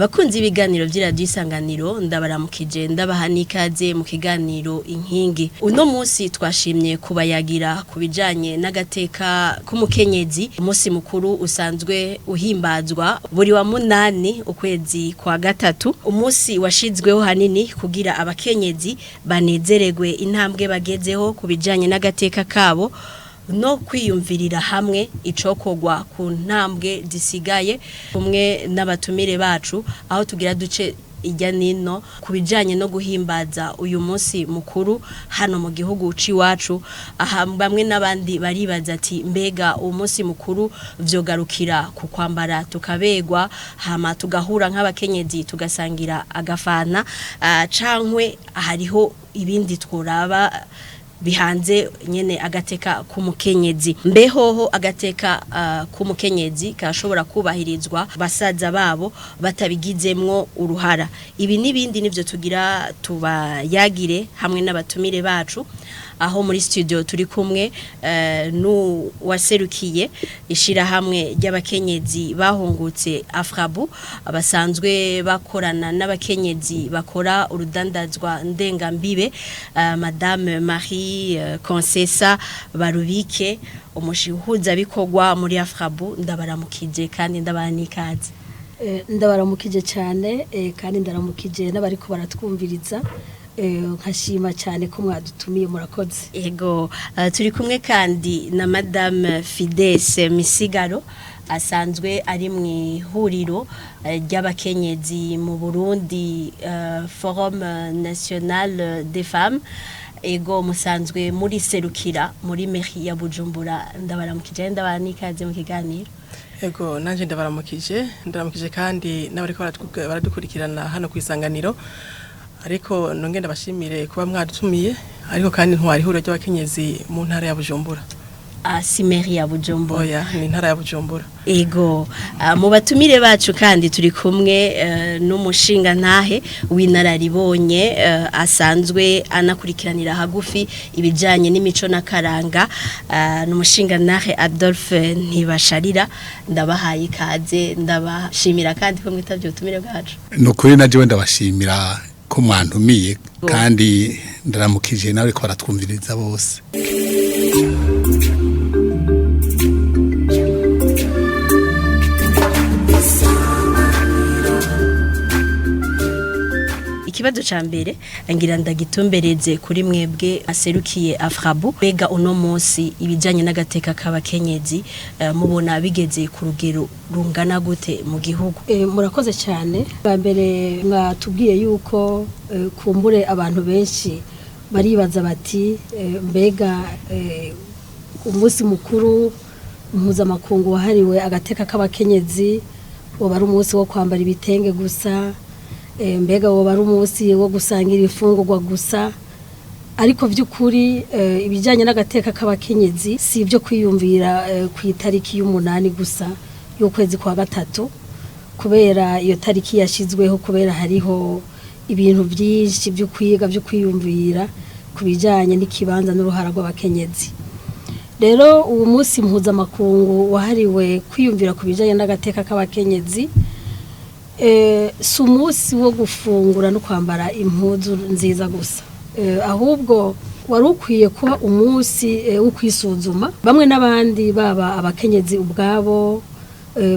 Bakunzi ibiganiro vy'Radio Isanganiro ndabaramukije ndabaha nikaze mu kiganiro Inkingi. Uno munsi twashimye kubayagira kubijanye n'agateka k'umukenyezi. Umunsi mukuru usanzwe uhimbazwa buri wa munani ukwezi kwa gatatu. Umunsi washizweho hanini kugira abakenyezi banezeregwe intambwe bagezeho kubijanye n'agateka kabo no kwiyumvirira hamwe icokogwa ku ntambwe zisigaye kumwe n'abatumire bacu aho tugira duce ijya nino kubijanye no guhimbaza uyu munsi mukuru hano mu gihugu iwacu. Aha bamwe n'abandi baribaza ati mbega uwo munsi mukuru vyogarukira ku kwambara tukabegwa hama tugahura nk'abakenyezi tugasangira agafana cankwe hariho ibindi tworaba bihanze nyene agateka k'umukenyezi. Mbehoho agateka k'umukenyezi kashobora kubahirizwa basaza babo batabigizemwo uruhara. Ibi nibindi nivyo tugira tubayagire hamwe n'abatumire bacu aho muri studio turi kumwe waserukiye ishira hamwe ry'abakenyezi bahungutse Afrabu abasanzwe bakorana n'abakenyezi bakora urudandazwa ndengambibe Madame Marie Concessa Barubike umushihuza bikorwa muri Afrabu ndabaramukije kandi ndabanikaze. Ndabaramukije cyane kandi ndaramukije n'abariko baratwumviriza. Nkashima cyane ko mwadutumiye murakoze. Ego turi kumwe kandi na Madame Fides Misigaro asanzwe ari mu ihuriro ry'abakenyezi mu Burundi Forum National des Femmes. Ego musanzwe muri serukira muri mairie ya Bujumbura ndabaramukije ndabanikaze mu kiganiro. Ego nanje ndabaramukije kandi n'abariko baradukurikirana hano ku Isanganiro. Ariko nongenda bashimire kuba mwadutumiye ariko kandi ntwari huriro ry'abakenyezi mu ntara ya Bujumbura. Simeri ya Bujumbura. Oya ni ntara ya Bujumbura. Ego mu batumire bacu kandi turi kumwe n'umushinga ntahe w'inararibonye asanzwe anakurikiranira hagufi ibijanye n'imico nakaranga n'umushinga ntahe Adolphe Ntibasharira ndabahaye ikaze ndabashimira kandi ko mwitavye ubutumire bwacu. Nukuri naje wenda bashimira ko mwantumiye kandi ndaramukije nawe ko baratwumviriza bose. Ikibazo ca mbere ngira ndagitumbereze kuri mwebwe aserukiye Afrabu bega uno munsi ibijanye n'agateka k'abakenyezi mubona bigeze ku rugero rungana gute mu gihugu. Murakoze cyane. Bambere mwatubwiye yuko kumbure abantu benshi baribaza bati mbega umunsi mukuru mpuzamakungu wahariwe agateka k'abakenyezi woba ari umunsi wo kwambara ibitenge gusa, mbega woba ari umunsi wo gusangira ifungurwa gusa. Ariko by'ukuri ibijyanye n'agateka k'abakenyezi si ibyo kwiyumvira ku itariki y'umunani gusa y'ukwezi kwa gatatu, kubera iyo tariki yashizweho kubera hariho ibintu byinshi byo kwiga byo kwiyumvira ku bijyanye n'ikibanza n'uruhara rw'abakenyezi. Rero uwo munsi mpuzamakungu wahariwe kwiyumvira ku bijyanye n'agateka k'abakenyezi si umunsi wo gufungura no kwambara impuzu nziza gusa, ahubwo wari ukwiye kuba umunsi wo kwisuzuma bamwe n'abandi, baba abakenyezi ubwabo,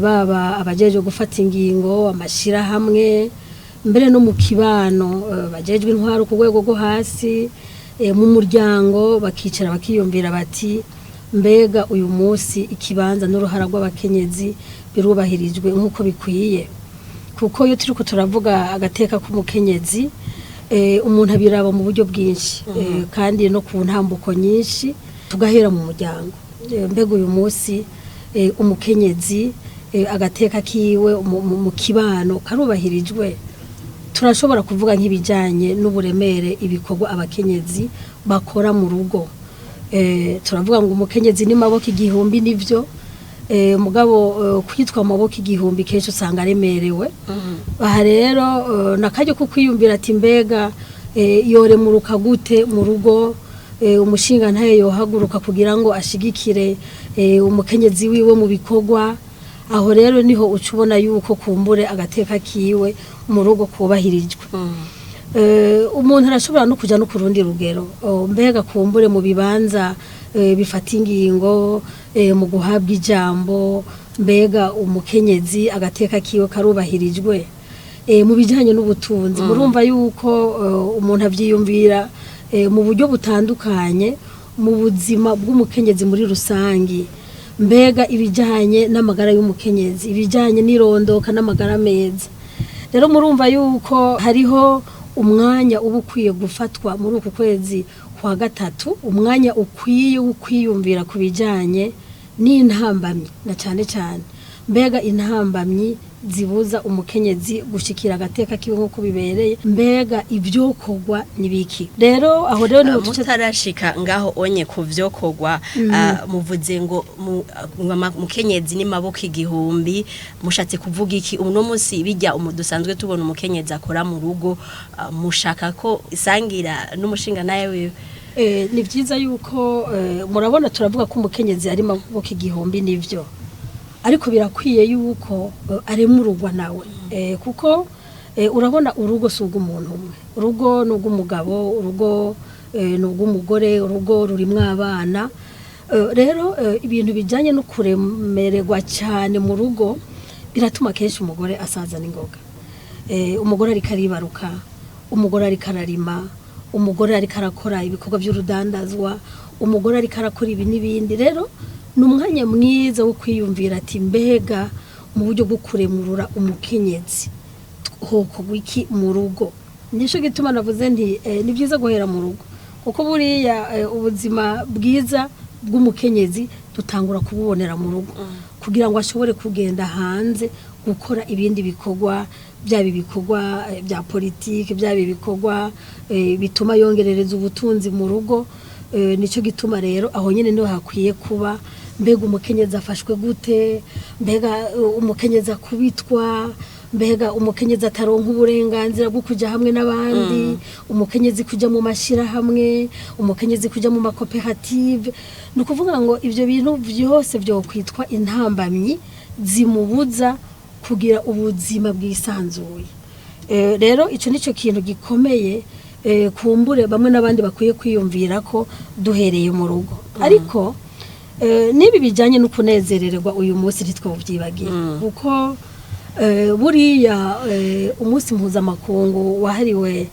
baba abajeje gufata ingingo, amashirahamwe, mbere no mu kibano bajejwe intwaro ku rwego rwo hasi, mu muryango bakicara bakiyumvira bati mbega uyu munsi ikibanza n'uruhara rw'abakenyezi birubahirijwe nk'uko bikwiye. Kuko iyo turiko turavuga agateka k'umukenyezi umuntu abiraba mu buryo bwinshi kandi no ku ntambuko nyinshi, tugahera mu muryango. Mbega uyu munsi umukenyezi agateka kiwe mu kibano karubahirijwe. Turashobora kuvuga nk'ibijanye n'uburemere ibikorwa abakenyezi bakora mu rugo. Turavuga ngo umukenyezi ni maboko igihumbi nivyo, mugabo kwitwa maboko igihumbi kenshi usanga aremerewe. Aha rero nakaryo ko kwiyumvira ati mbega yoremuruka gute mu rugo, umushinga ntaye yohaguruka kugira ngo ashigikire umukenyezi wiwe mu bikorwa, aho rero niho ucubona yuko kumbure agateka kiwe mu rugo kubahirijwe. Umuntu arashobora no kuja no kurundi rugero, mbega kumbure mu bibanza bifata ingingo, mu guhabwa ijambo, mbega umukenyezi agateka kiwe karubahirijwe. Mu bijanye n'ubutunzi murumva yuko umuntu avyiyumvira mu buryo butandukanye mu buzima bw'umukenyezi muri rusangi, mbega ibijanye n'amagara y'umukenyezi, ibijanye n'irondoka n'amagara meza. Rero murumva yuko hariho umwanya uba ukwiye gufatwa muri uku kwezi kwa gatatu, umwanya ukwiye ukwiyumvira ku bijanye n'intambamyi, na cyane cyane mbega intambamyi zibuza umukenyezi gushikira agateka kiwe nkuko bibereye, mbega ibyokorwa nibiki. Rero aho rero ni mutarashika ngaho onye kuvyokorwa, muvuze ngo mukenyezi ni maboko igihumbi, mushatse kuvuga iki? Uno munsi bijya dusanzwe tubona umukenyezi akora mu rugo, mushaka ko isangira n'umushinga naye wewe? Ni byiza yuko murabona turavuga ko umukenyezi ari maboko igihumbi, nivyo, ariko birakwiye yuko aremurugwa nawe, kuko urabona urugo si ubw'umuntu umwe, urugo ni ubw'umugabo, urugo ni ubw'umugore, urugo rurimwo abana. Rero ibintu bijyanye no kuremererwa cyane mu rugo biratuma kenshi umugore asazana ingoga. Umugore ariko aribaruka, umugore ariko ararima, umugore ariko arakora ibikorwa by'urudandazwa, umugore ariko arakora ibi n'ibindi. Rero ni umwanya mwiza wo kwiyumvira ati mbega mu buryo bwo kuremurura umukenyezi hokorwa iki mu rugo. Nico gituma navuze nti ni byiza guhera mu rugo, kuko buriya ubuzima bwiza bw'umukenyezi dutangura kububonera mu rugo, kugira ngo ashobore kugenda hanze gukora ibindi bikorwa, byaba ibikorwa bya politike, byaba ibikorwa bituma yongerereza ubutunzi mu rugo. Nico gituma rero aho nyene niho hakwiye kuba mbega umukenyezi afashwe gute, mbega umukenyezi akubitwa, mbega umukenyezi ataronka uburenganzira bwo kuja hamwe n'abandi, umukenyezi kuja mu mashira hamwe, umukenyezi kuja mu makoperative. Ni ukuvuga ngo ivyo bintu byose byo kwitwa intambamyi zimubuza kugira ubuzima bwisanzuye. Rero ico nico kintu gikomeye, kumbure bamwe n'abandi bakwiye kwiyumvira ko duhereye mu rugo. Ariko nibi bijanye no kunezererwa uyu munsi ntitwovyibagiye, kuko buriya umunsi mpuzamakungu wahariwe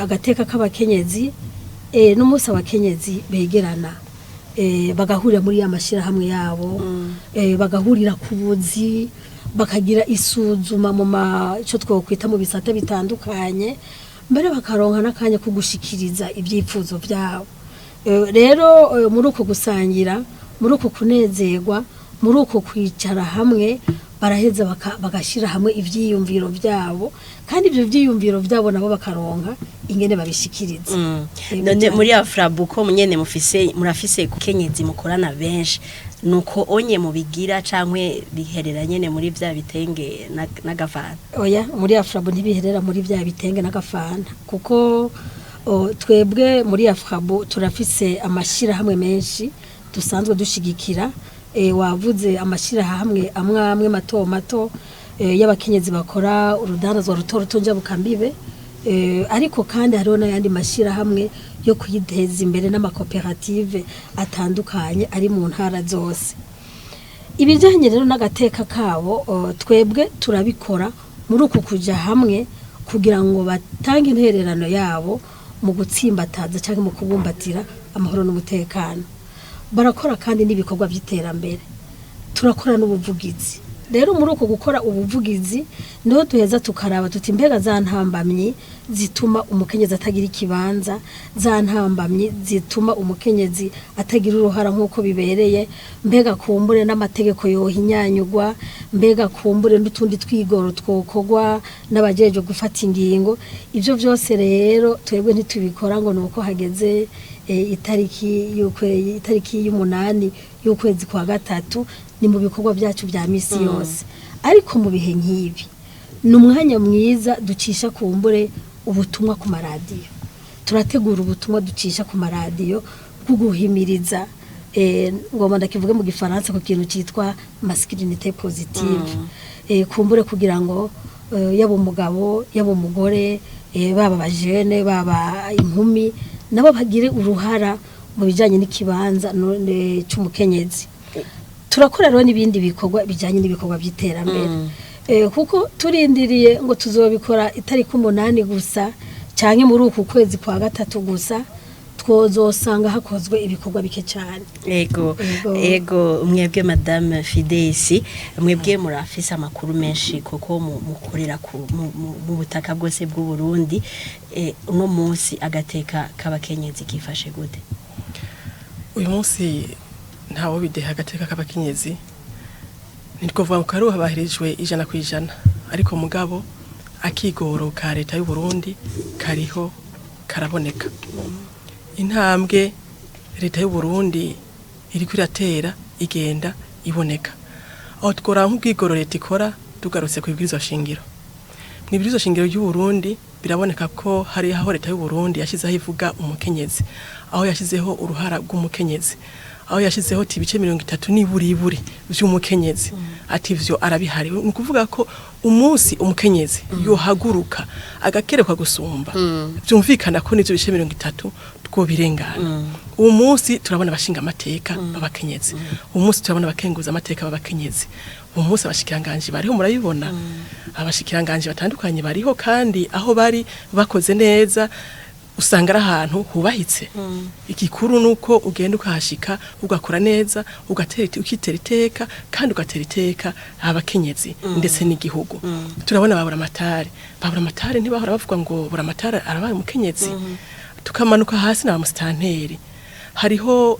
agateka k'abakenyezi, n'umunsi abakenyezi begerana, bagahurira muri ya mashirahamwe yabo, bagahurira ku buzi, bakagira isuzuma mu ico twokwita mu bisata bitandukanye, mbere bakaronka n'akanya ko gushikiriza ivyipfuzo vyabo. Rero muri uko gusangira, muri uko kunezerwa, muri uko kwicara hamwe, baraheza bagashira hamwe ivyiyumviro vyabo, kandi ivyo vyiyumviro vyabo nabo bakaronka ingene babishikiriza. None muri Afrabuko munyene murafise kukenyezi mukorana benshi, nuko onye mubigira cankwe biherera nyene muri vya bitenge n'agafana? Oya, muri Afrabu ntibiherera muri vya bitenge n'agafana, kuko twebwe muri Afrabu turafise amashira hamwe menshi dusanzwe dushigikira. Wavuze amashira hamwe amwe mato mato y'abakenyezi bakora urudandazwa ruto ruto njabukambibe, ariko kandi hariho n'ayandi mashira hamwe yo kwiteza imbere n'amakoperative atandukanye ari mu ntara zose. Ibijanye rero n'agateka kabo, twebwe turabikora muri uku kuja hamwe kugira ngo batange intererano yabo mu gutsimbataza cyangwa mu kubumbatira amahoro n'umutekano. Barakora kandi n'ibikorwa by'iterambere, turakora n'ubuvugizi. Rero muri uko gukora ubuvugizi niho tuheza tukaraba tuti mbega za ntambamyi zituma umukenyezi atagira ikibanza, za ntambamyi zituma umukenyezi atagira uruhara nk'uko bibereye, mbega kumbure n'amategeko yohinyanyugwa, mbega kumbure n'utundi twigoro twokorwa n'abajeje gufata ingingo. Ivyo byose rero twebwe ntitubikora ngo nuko hageze itariki y'umunani y'ukwezi kwa gatatu, ni mu bikorwa byacu bya misi yose. Ariko mu bihe nk'ibi ni umwanya mwiza ducisha kumbure ubutumwa ku maradiyo, turategura ubutumwa ducisha ku maradiyo bwo guhimiriza ngoma ndakivuge mu gifaransa ku kintu cyitwa masculinité positive kumbure kugira ngo yaba umugabo yaba umugore baba bajene baba inkumi nabo bagire uruhara mu bijanye n'ikibanza cy'umukenyezi. Turakora rero n'ibindi bikorwa bijanye n'ibikorwa by'iterambere kuko turindiriye ngo tuzobikora itariki 8 gusa cyane muri uku kwezi kwa 3 gusa twozosanga hakozwe ibikorwa bike cyane. Ego mwebwe madame Fidesi mwebwe murafise amakuru menshi kuko mukorera mu butaka bwose bw'u Burundi. Uno munsi agateka k'abakenyezi kifashe gute? Uyu munsi ntawo bideha agateka k'abakenyezi nitwovuga ko ari bahirijwe 100%, ariko mugabo akigoro ka leta y'u Burundi kariho karaboneka. Intambwe leta y'u Burundi iri kwiratera igenda iboneka. Aho tukora nk'ubwigoro leta ikora tugarutse ku ibwirizwa shingiro. Mu ibwirizwa shingiro y'u Burundi biraboneka ko hari aho leta y'u Burundi yashizeho ivuga umukenyezi, aho yashizeho uruhara rw'umukenyezi, aho yashizeho ibice 30 ni buri by'umukenyezi. Ati ivyo arabihari. Ni kuvuga ko umunsi umukenyezi yohaguruka agakerekwa gusumba byumvikana ko n'ivyo bice 30 two birengana. Uwo munsi turabona abashinga amateka b'abakenyezi, uwo munsi turabona abakenguza amateka b'abakenyezi, uwo munsi abashikiranganje bariho murabibona, abashikiranganje batandukanye bariho kandi aho bari bakoze neza usanga ari ahantu hubahitse. Igikuru nuko ugenda ukahashika ugakora neza ukitera iteka kandi ugatera iteka abakenyezi ndetse n'igihugu. Turabona babura amatari ntibahora bavuga ngo bura amatari arabaye umukenyezi. Tukamanuka hasi na musitanteri hariho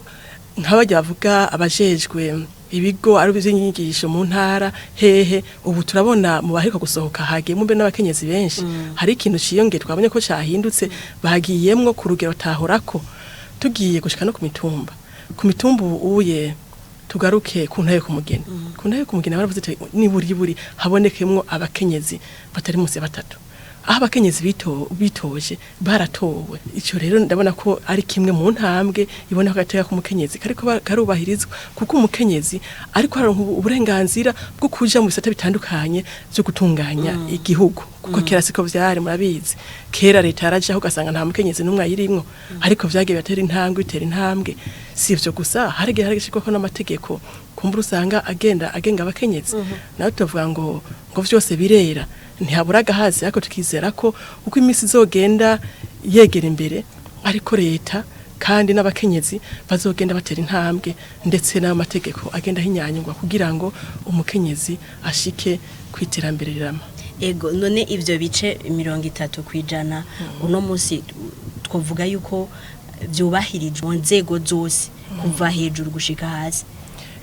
nk'abajya bavuga abajejwe ibigo ari by'inyigisho mu ntara hehe. Ubu turabona mu baheruka gusohoka hagiye mu mbe n'abakenyezi benshi. Hari ikintu ciyonge twabonye ko cyahindutse bagiyemwo ku rugero tahorako. Tugiye gushika no ku mitumba uye tugaruke ku ntaye ku mugeni. Ku ntaye ku mugeni baravuze ni buri habonekemwo abakenyezi batari munsi ya 3. Aho abakenyezi bitoje baratowe. Icyo rero ndabona ko ari kimwe mu ntambwe ibona ko gateka k'umukenyezi kariko karubahirizwa kuko umukenyezi ariko hari uburenganzira bwo kuja mu bisata bitandukanye byo gutunganya igihugu kuko kera siko vyari murabizi. Kera leta yaraje aho gasanga nta mukenyezi n'umwe ayirimwo, ariko vyagiye batera intambwe. Si ivyo gusa harige harigishiko ko n'amategeko kumbura usanga agenga abakenyezi. Naho tuvuga ngo vyose birera ntihabura gahazi, ariko tukizera ko uko imisi izogenda yegera imbere ariko leta kandi n'abakenyezi bazogenda batera intambwe ndetse n'amategeko agenda hinyanyungwa kugira ngo umukenyezi ashike kwiterambere rirama. Ego none ivyo bice 30% uno munsi twovuga yuko byubahirijwe mu nzego zose kuva hejuru gushika hasi.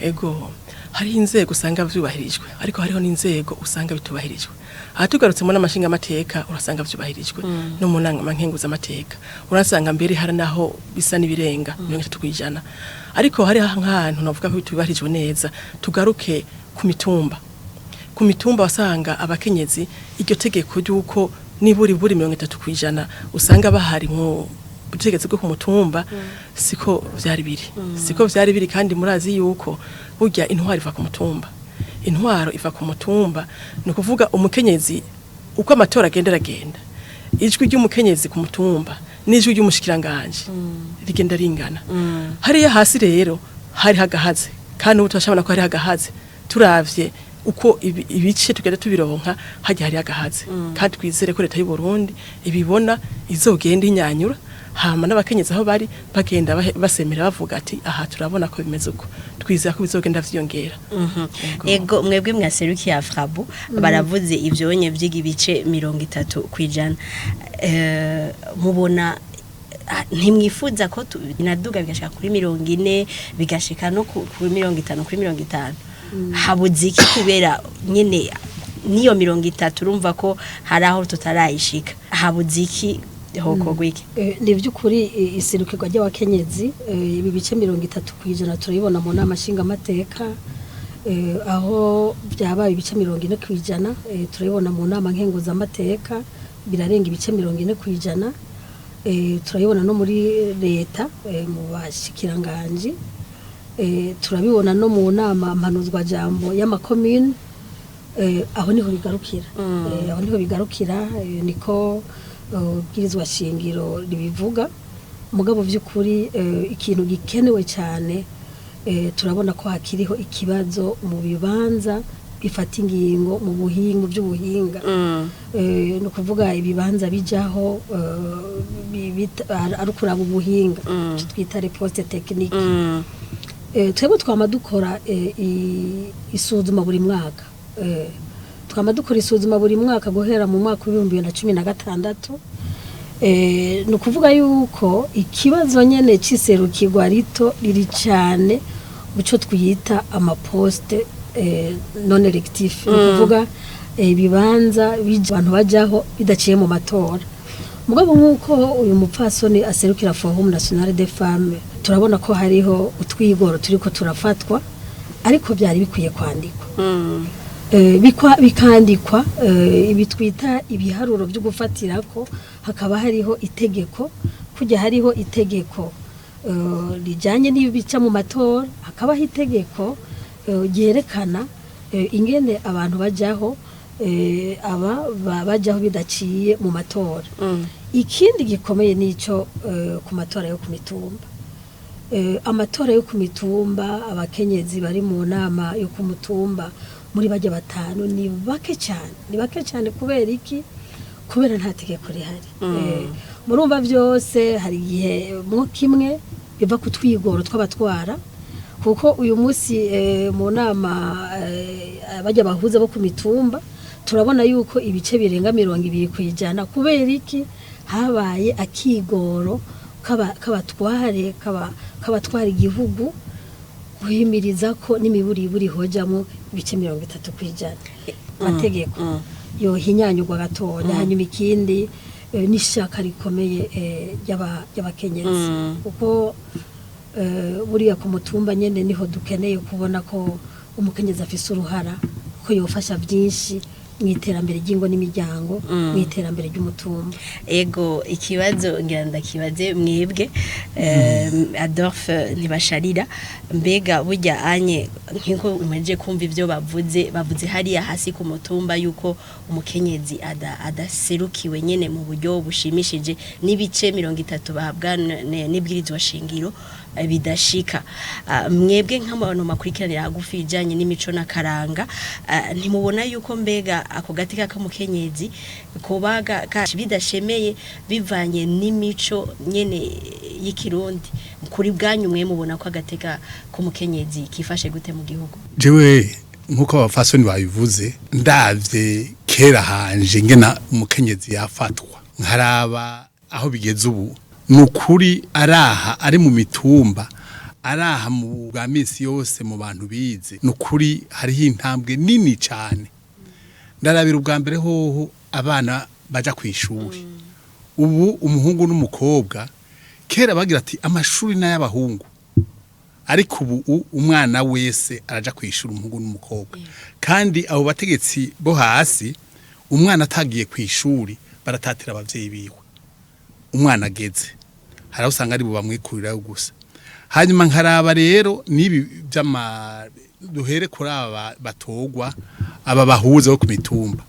Ego hari inzego usanga vyubahirijwe ariko hariho n'inzego usanga bitubahirijwe. Aha tugarutsemo n'amashinga amateka urasanga vyubahirijwe no mu nanga mankenguza amateka urasanga mbere hari naho bisa nibirenga 30%. Ariko hari ahantu navuga ko bitubahirijwe neza. Tugaruke ku mitumba wasanga abakenyezi iryo tegeko ryuko niburi 30% usanga bahari mu butegetse bwo ku mutumba. Siko vyari biri kandi murazi yuko burya intwaro iva ku mutumba. Ni kuvuga umukenyezi uko amatora agenda ijwi ry'umukenyezi ku mutumba n'ijwi ry'umushikiranganje rigenda ringana. Hariya hasi rero hari hagahaze kandi utashabona ko hari hagahaze. Turavye uko ibice tugenda tubironka haje hari hagahaze kandi twizere ko leta y'u Burundi ibibona izogenda inyanyura. Hama n'abakenyezi aho bari bagenda basemera bavuga ati aha turabona ko bimeze uko twizera ko bizogenda vyongera. Ego mwebwe mwaserukiye Afrabu baravuze ivyonye by'igibice 30%. Mubona ntimwifuza ko inaduga bigashika kuri 40 bigashika no kuri 50 kuri 50. Habuze iki kubera nyene niyo 30 urumva ko hari aho tutarayishika. Habuze iki ni by'ukuri iserukirwa ry'abakenyezi ibi bice 30% turabibona mu nama nshinga amateka, aho byabaye ibice 40% turabibona mu nama nkenguza amateka birarenga ibice 40%. Turabibona no muri leta mu bashikiranganje turabibona no mu nama mpanuzwa jambo y'amakomune aho niho bigarukira niko bwirizwa shingiro ribivuga mugabo by'ukuri ikintu gikenewe cyane turabona ko hakiriho ikibazo mu bibanza bifata ingingo mu buhinga by'ubuhinga no kuvuga ibibanza bijaho ari kuraba ubuhinga twita reposte technique twebwe twama dukora isuzuma buri mwaka twama dukora isuzuma buri mwaka guhera mu mwaka wa 2016 no kuvuga yuko ikibazo nyene ciserukirwa rito riri cyane muco twita amaposte non electif no kuvuga ibibanza abantu bajaho bidaciye mu matora mugabo nkuko uyu mupfasoni aserukira Forum National des Femmes turabona ko hariho utwigoro turiko turafatwa ariko byari bikwiye kwandikwa bikandikwa ibitwita ibiharuro byo gufatirako hakaba hariho itegeko kujya hariho itegeko rijanye n'ibica mu matora hakabaho itegeko ryerekana ingene abantu bajaho bajaho bidaciye mu matora ikindi gikomeye nico ku matora yo ku mitumba amatora yo ku mitumba abakenyezi bari mu nama yo ku mutumba muri bajya batanu ni bake cyane kubera iki kubera nta tegeko rihari murumva byose hari igihe mu kimwe biva ku twigoro tw'abatwara kuko uyu munsi mu nama bajya bahuza bo ku mitumba turabona yuko ibice birenga 200 kwijana kubera iki habaye akigoro kabatwara igihugu guhimiriza ko n'imiburiburi hojamo ibice 30 kwijana amategeko yo hinyanyurwa gatonya hanyuma ikindi n'ishaka rikomeye y'abakenyezi kuko buriya ku mutumba nyene niho dukeneye kubona ko umukenyezi afise uruhara ko yofasha byinshi mwiterambere ry'ingo n'imiryango mwiterambere ry'umutumba ego ikibazo ngenda kibaze mwebwe Adolphe ntibasharira mbega burya anye nkiko umeje kumva ivyo bavuze hariya hasi ku mutumba yuko umukenyezi adaserukiwe nyene mu buryo bushimishije n'ibice 30 bahabwa n'ibwirizwa shingiro bidashika mwebwe nk'abantu makurikiranira hagufi ijanye n'imico n'akaranga ntimubona yuko mbega ako gateka k'umukenyezi kobaga bidashemeye bivanye n'imico nyene y'ikirundi kuri bwanyu mwe mubona ko agateka k'umukenyezi kifashe gute mu gihugu jewe nkuko abafasoni babivuze ndavye kera hanje ngena umukenyezi yafatwa nkaraba aho bigeze ubu nukuri araha ari mu mitumba araha mu bwa misi yose mu bantu bize nukuri hariho intambwe nini cyane ndarabira ubwa mbere hoho abana baja kwishuri ubu umuhungu n'umukobwa kera bagira ati amashuri n'ay'abahungu ariko ubu umwana wese araja kwishura umuhungu n'umukobwa kandi abo bategetsi bo hasi umwana atagiye kwishuri baratatira abavyeyi biwe umwana ageze hari usanga ari bamwikurirayo gusa hanyuma nkaraba rero nibi duhere kuri aba batogwa aba bahuza bo ku mitumba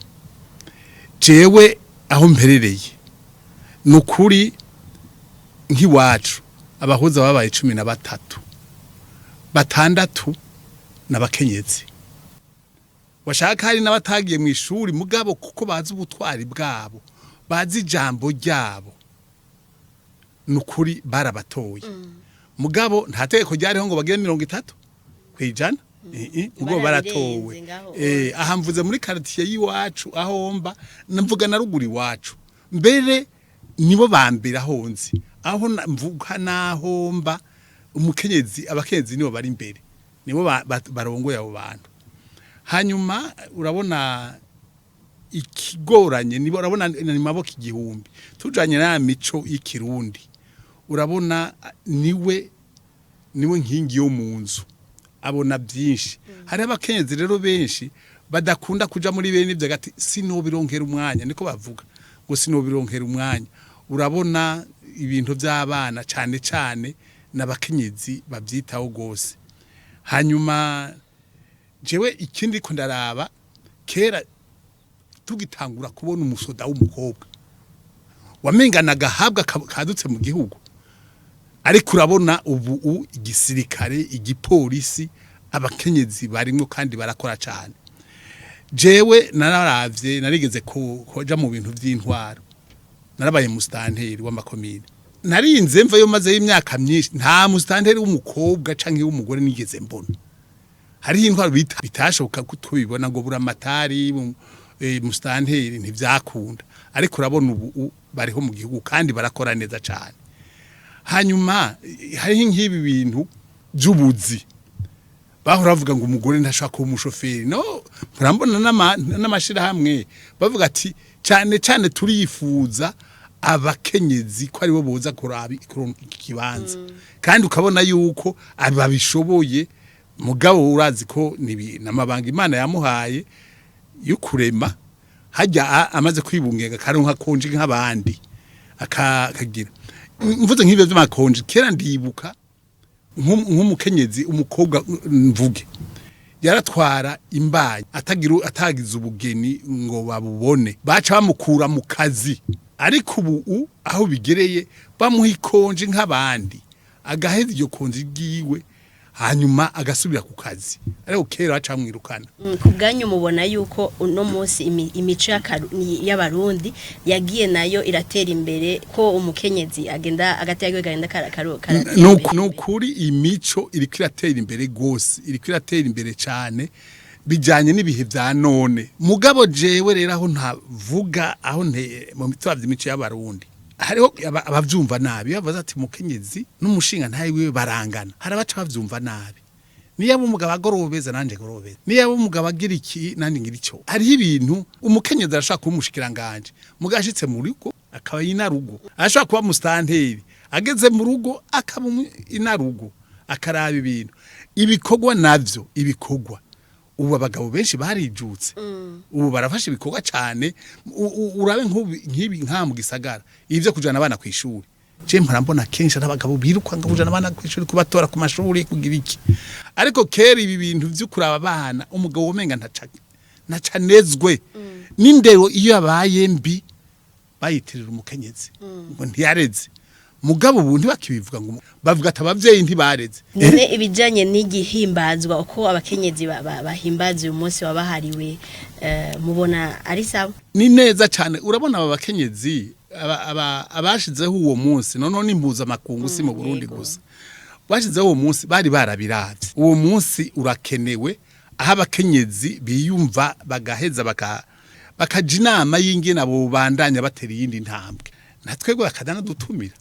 jewe aho mperereye nukuri nk'iwacu abahuza babaye 13 batandatu n'abakenyezi washaka hari n'abatagiye mu ishuri mugabo kuko bazi ubutwari bwabo bazi ijambo ryabo nukuri barabatoye mugabo nta tegeko ryariho ngo bagire 30 kwijana ubwo baratowe aha mvuze muri quartier yiwacu aho mba namvuga na ruguri wacu mbere nibo bambira honzi aho mvuga naho mba umukenyezi abakenyezi nibo bari imbere nibo barongoye abo bantu hanyuma urabona ikigoranye nibo urabona ni maboko igihumbi tujanye na mico y'ikirundi urabona niwe nkingi yo munzu abona byinshi hari abakenyezi rero benshi badakunda kuja muri bene ibyo gati sinobironkera umwanya niko bavuga ngo sinobironkera umwanya urabona ibintu by'abana cyane n'abakenyezi babyitaho gose hanyuma jewe ikindi ko ndaraba kera tugitangura kubona umusoda w'umukobwa wamengana gahabwa kadutse mu gihugu ariko urabona ubu igisirikare igipolisi abakenyezi barimo kandi barakora cyane jewe nararavye narigeze koja mu bintu by'intwaro narabaye mustanteri w'amakomine narinze mva yo maze y'imyaka myinshi nta mustanteri w'umukobwa canke w'umugore nigeze mbona hari intwaro bitashoka kutubibona ngo bura matari mustanteri ntivyakunda ariko urabona ubu bariho mu gihugu kandi barakora neza cyane hanyuma hari nk'ibi bintu by'ubuzi bahora bavuga ngo umugore ntashaka kuba umushoferi no murambona n'amashira hamwe bavuga ati cyane cyane turiyifuza abakenyezi ko aribo boza kuraba ikibanza kandi ukabona yuko ababishoboye mugabo urazi ko n'amabanga Imana yamuhaye y'ukurema hajya amaze kwibungenga karonka konje nk'abandi akagira mvuze nk'ibyo by'amakonje kera ndibuka nk'umukenyezi umukobwa mvuge yaratwara imbaye atagize ubugeni ngo babubone baca bamukura mu kazi ariko ubu aho bigereye bamuha ikonje nk'abandi agaheza iryo konje giwe hanyuma agasubira ku kazi ariko kera acamwirukana ku bwanyu mubona yuko uno munsi imico y'abarundi yagiye nayo iratera imbere ko umukenyezi agenda agenda nukuri imico iri kwiratera imbere gose iri kwiratera imbere cyane bijanye n'ibihe bya none mugabo jewe rero aho ntavuga aho mu mitwa by'imico y'abarundi hariho abavyumva nabi bavuze ati mukenyezi n'umushinga ntayi wiwe barangana harabaca bavyumva nabi niyo umugabo agorobeza nanje gorobeza niyo umugabo agira iki nandi ngira icyo hariho ibintu umukenyezi arashaka kumushikiranganje mugashitse mu rugo akaba inarugo arashaka kuba mustanteri ageze mu rugo akaba inarugo akaraba ibintu ibikorwa navyo ibikorwa ubu abagabo benshi barijutse ubu barafashe ibikorwa cyane urabe nk'ibi nka mu gisagara ivyo kujana abana ku ishuri je mparambona kenshi abagabo biruka ngo kujana abana ku ishuri kubatora ku mashuri kugira iki ariko kera ibi bintu vyo kuraba abana umugabo womenga ntacanezwe n'indero iyo yabaye mbi bayitirira umukenyezi ngo ntiyareze mugabo ubu ntibakibivuga ngo bavuga ati abavyeyi ntibareze none ibijanye n'igihimbazwa uko abakenyezi bahimbaza uyu munsi wabahariwe mubona ari sawa ni neza cyane urabona aba bakenyezi abashizeho uwo munsi none ni mpuzamakungu si mu Burundi gusa bashizeho uwo munsi bari barabiravye uwo munsi urakenewe aho abakenyezi biyumva bagaheza bakaja inama y'ingene abo bandanya batera iyindi ntambwe natwego akadana dutumira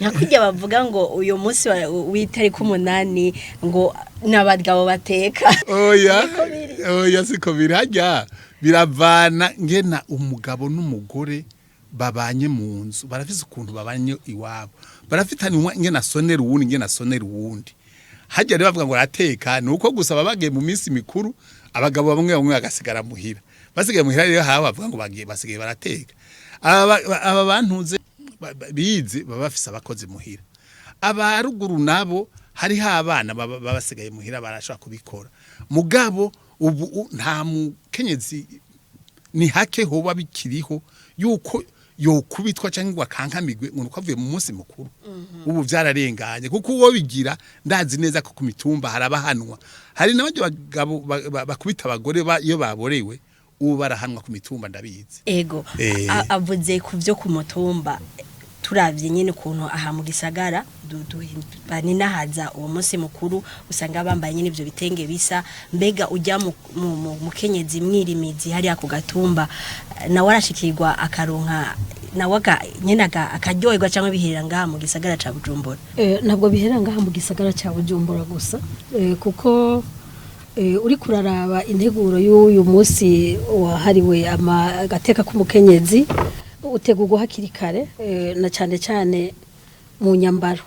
nakujya bavuga ngo uyu munsi w'itariki 8 ngo n'abagabo bateka oya siko birajya biravana ngena umugabo n'umugore babanye mu nzu barafise ukuntu babanye iwabo barafitanye ngena sonera uwundi ngena sonera uwundi hajya rero bavuga ngo rateka nuko gusa babage mu minsi mikuru abagabo bamwe bagasigara muhira basigaye muhira rero hawa bavuga ngo bagiye basigaye barateka aba bantuze bize baba bafise abakozi muhira abaruguru nabo hari abana babasigaye muhira barashaka kubikora mugabo ubu nta mukenyezi ni hake hoba bikiriho yuko yokubitwa cyangwa akankamigwe ngo ukavuye mu munsi mukuru ubu byararenganye kuko uwo bigira ndazi neza ko ku mitumba harabahanwa hari n'abandi bagabo bakubita abagore iyo baborewe ubu barahanwa ku mitumba ndabizi ego avuze ku byo ku mutumba turavye nyene kuntu aha mu gisagara baninahaza uwo munsi mukuru usanga bambaye nyene ivyo bitenge bisa mbega ujya mu kenyezi mwirimizi hari ako gatumba na warashikirwa akaronka nawaga nyene akaryoherwa cyangwa bihirira ngaha mu gisagara ca Bujumbura ntabwo bihera ngaha mu gisagara ca Bujumbura gusa kuko uri kuraraba integuro y'uyu munsi wahariwe agateka k'umukenyezi utegurwa hakiri kare na cyane cyane mu nyambaro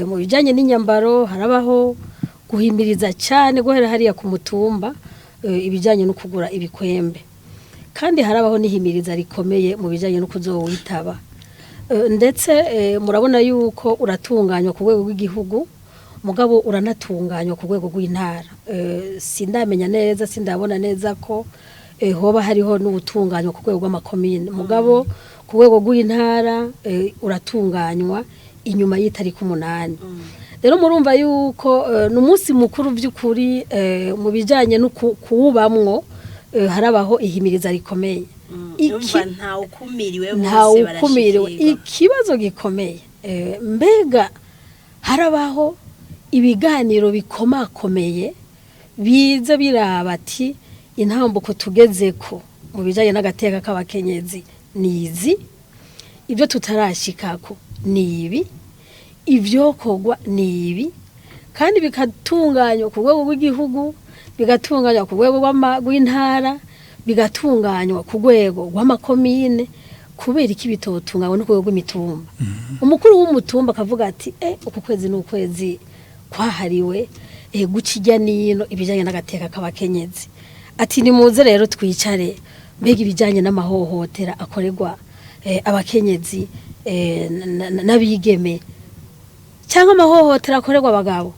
mu bijyanye n'inyambaro harabaho guhimiriza cyane guhera hariya ku mutumba ibijyanye no kugura ibikwembe kandi harabaho n'ihimiriza rikomeye mu bijyanye no kuzowitaba ndetse murabona yuko uratunganywa ku rwego rw'igihugu mugabo uranatunganywa ku rwego rw'intara sindamenya neza sindabona neza ko hoba hariho n'ubutunganywa ku rwego rw'amakomine mugabo ku rwego rw'intara uratunganywa inyuma y'itariki 8 rero murumva yuko n'umunsi mukuru by'ukuri mu bijanye no kuwubamwo harabaho ihimiriza rikomeye nta ukumiriwe ikibazo gikomeye mbega harabaho ibiganiro bikomakomeye biza biraba ati intambuko tugezeko mu bijanye n'agateka k'abakenyezi nizi ibyo tutarashikako nibi ivyokorwa nibi kandi bikatunganywa ku rwego rw'igihugu bigatunganywa ku rwego rw'intara bigatunganywa ku rwego rw'amakomine kubera iki bitotunganywa no ku rwego rw'imitumba umukuru w'umutumba akavuga ati uku kwezi n'ukwezi kwahariwe gucijya nino ibijanye n'agateka k'abakenyezi ati nimuze rero twicare mbega ibijanye n'amahohotera akorerwa abakenyezi n'abigeme cyangwa amahohotera akorerwa abagabo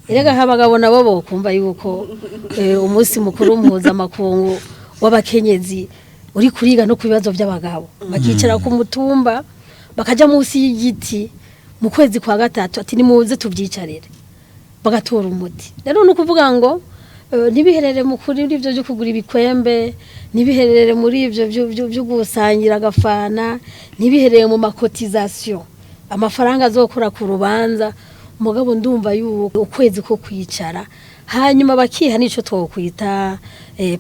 erega abagabo nabo bokumva yuko umunsi mukuru mpuzamakungu w'abakenyezi uri kuriga no ku bibazo by'abagabo bakicara ku mutumba bakaja munsi y'igiti mu kwezi kwa gatatu ati nimuze tubyicarire bagatora umuti rero no kuvuga ngo nibiherere mu kuri ibyo byo kugura ibikwembe nibiherere muri ibyo byo gusangira agafana nibiherere mu makotization amafaranga azokora ku rubanza mugabo ndumva yuko ukwezi ko kwicara hanyuma bakiha nico twokwita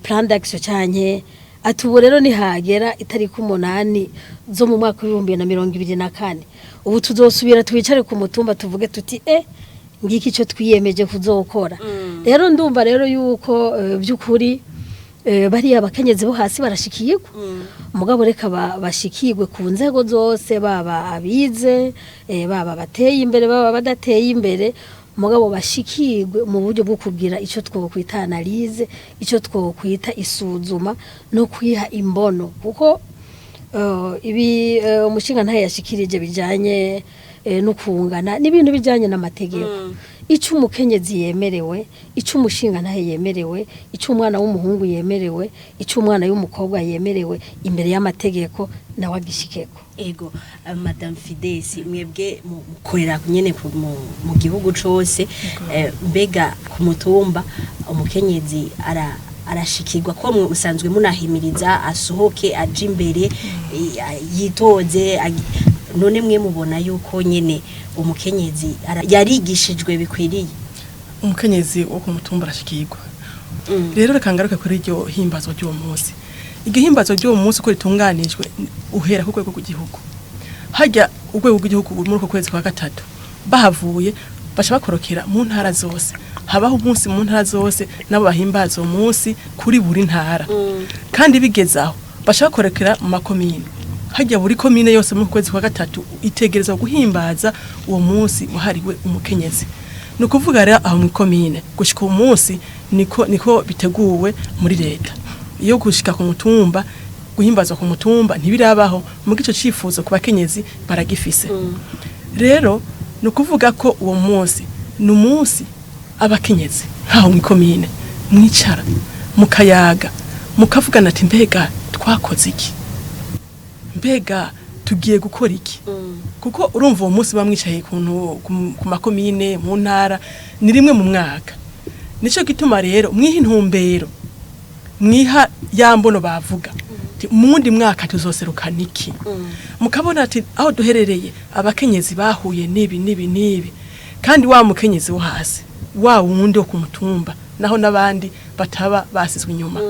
plan d'action cyanye atubu rero nihagera itariki 8 zo mu mwaka wa 2024 ubu tuzosubira twicare ku mutumba tuvuge tuti ngiki cyo twiyemeje kuzokora rero ndumva rero yuko byukuri bari abakenyezi bo hasi barashikiyirwa mugabo reka bashikirwe ku nzego zose baba abize baba bateye imbere baba badateye imbere mugabo bashikirwe mu buryo bwo kugira ico twokwita analyse ico twokwita isuzuma no kwiha imbono kuko ibi umushinga ntaye yashikirije bijanye no kungana n'ibintu bijanye n'amategeko ico umukenyezi yemerewe ico umushinga ntaye yemerewe ico umwana w'umuhungu yemerewe ico umwana y'umukobwa yemerewe imbere y'amategeko na wagishikeko ego madame Fidesi mwebwe mukorera nyene mu gihugu cose mbega ku mutumba umukenyezi arashikirwa ko musanzwe munahimiriza asohoke aje imbere yitoze none mwe mubona yuko nyene umukenyezi yarigishijwe bikwiriye umukenyezi wo ku mutumba arashikirwa rero reka ngaruke kuri iryo himbazwa ry'uwo munsi igihimbazwa ry'uwo munsi ko ritunganijwe uhera ku rwego rw'igihugu hajya urwego rw'igihugu muri uko kwezi kwa gatatu bahavuye basha bakorokera mu ntara zose habaho umunsi mu ntara zose nabo bahimbaza uwo munsi kuri buri ntara kandi bigezaho basha bakorokera mu makomine hajya buri komine yose mu kwezi kwa gatatu itegerezwa guhimbaza uwo munsi wahariwe umukenyezi no kuvuga rero aho mu komine gushika uwo munsi niko biteguwe muri leta iyo gushika ku mutumba guhimbazwa ku mutumba ntibirabaho mu gico cifuzo ku bakenyezi baragifise rero no kuvuga ko uwo munsi n'umunsi abakenyezi nkaho mu komine mwicara mukayaga mukavugana ati mbega twakoze iki mbega tugiye gukora iki kuko urumva uwo munsi bamwicaye ku makomine mu ntara ni rimwe mu mwaka nico gituma rero mwiha intumbero mwiha yambono bavuga mundi mwaka tuzoserukana iki mukabona ati aho duherereye abakenyezi bahuye nibi kandi wa mukenyezi wo hasi wa wundi wo ku mutumba naho nabandi bataba basizwe inyuma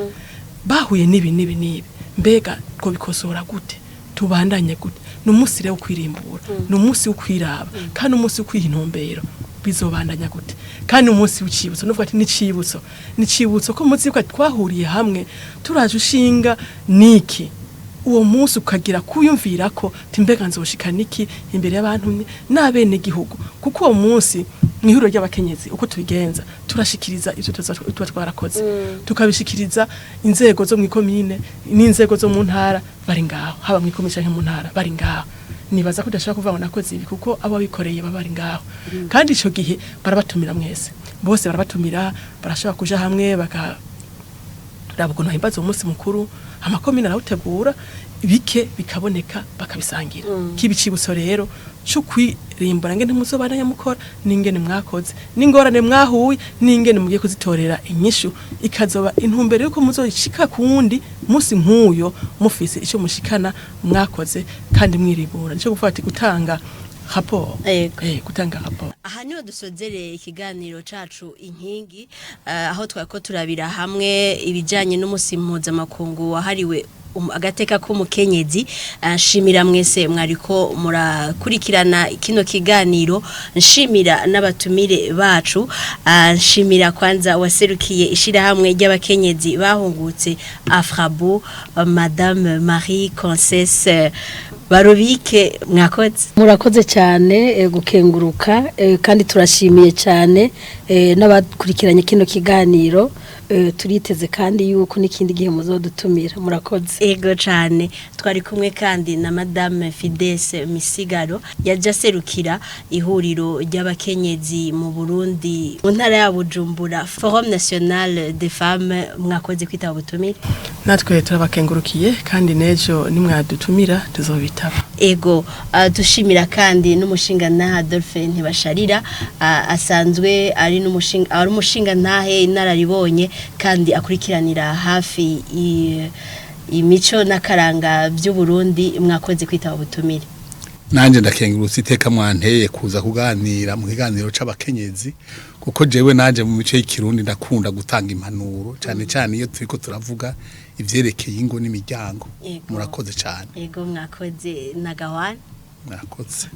bahuye nibi mbega ko bikosora gute tubandanye gute n'umunsi rero kwirimbura n'umunsi ukwiraba kandi umunsi ukwihintumbero bizobandanya gute kandi umunsi w'icibutso nuvuga ati nicibutso ko muzi ko twahuriye hamwe turaje ushinga niki uwo munsi ukagira kuyumvira ko timbega nzoshika niki imbere y'abantu n'abene gihugu kuko uwo munsi mwihuro ry'abakenyezi uko tubigenza turashikiriza ivyo tuba twarakoze tukabishikiriza inzego zo mwikomine n'inzego zo mu ntara bari ngaho haba mwikomine canke mu ntara bari ngaho nibaza ko udashaka kuvuga ngo nakoze ibi kuko abo bikoreye baba bari ngaho kandi ico gihe barabatumira mwese bose barabatumira barashobora kuja hamwe bakaraba ukuntu bahimbaza umunsi mukuru amakomine arawutegura bike bikaboneka bakabisangira kibicibutso rero cyo kwirimbura ngene muzobana yamukora ningene mwakoze ningorane mwahuye ningene mugiye kuzitorera inyishu ikazoba intumbere yuko muzoyishika kundi musi nkuyo mufise ico mushikana mwakoze kandi mwiribura nico gufata gutanga rapport gutanga rapport. Aha niho dusozereye ikiganiro cacu inkingi aho twako turabira hamwe ibijanye n'umusi mpuzamakungu wahariwe agateka k'umukenyezi. Nshimira mwese mwariko murakurikirana kino kiganiro, nshimira n'abatumire bacu, nshimira kwanza waserukiye ishirahamwe ry'abakenyezi bahungutse Afrabu, Madame Marie Concesse Barubike, murakoze cyane gukenguruka kandi turashimiye cyane n'abakurikiranye kino kiganiro. Turiteze kandi yuko n'ikindi gihe muzodutumira. Murakoze. Ego cyane. Twari kumwe kandi na Madame Fidesse Misigaro yaje aserukira ihuriro ry'abakenyezi mu Burundi mu ntara ya Bujumbura, Forum National des Femmes. Mwakoze kwitaba ubutumire. Natwe turabakengurukiye kandi nejo nimwadutumira tuzobitaba. Ego dushimira kandi n'umushinga na Adolphe Ntibasharira asanzwe ari umushinga ntahe inararibonye kandi akurikiranira hafi imico n'akaranga by'u Burundi. Mwakoze kwitaba ubutumire. Nanje ndakengurutse iteka mwanteye kuza kuganira mu kiganiro c'abakenyezi kuko jewe nanje mu mico y'ikirundi ndakunda gutanga impanuro cyane cyane iyo turiko turavuga ivyerekeye ingo n'imiryango. Murakoze cyane. Ego mwakoze na Gawana. Mwakoze.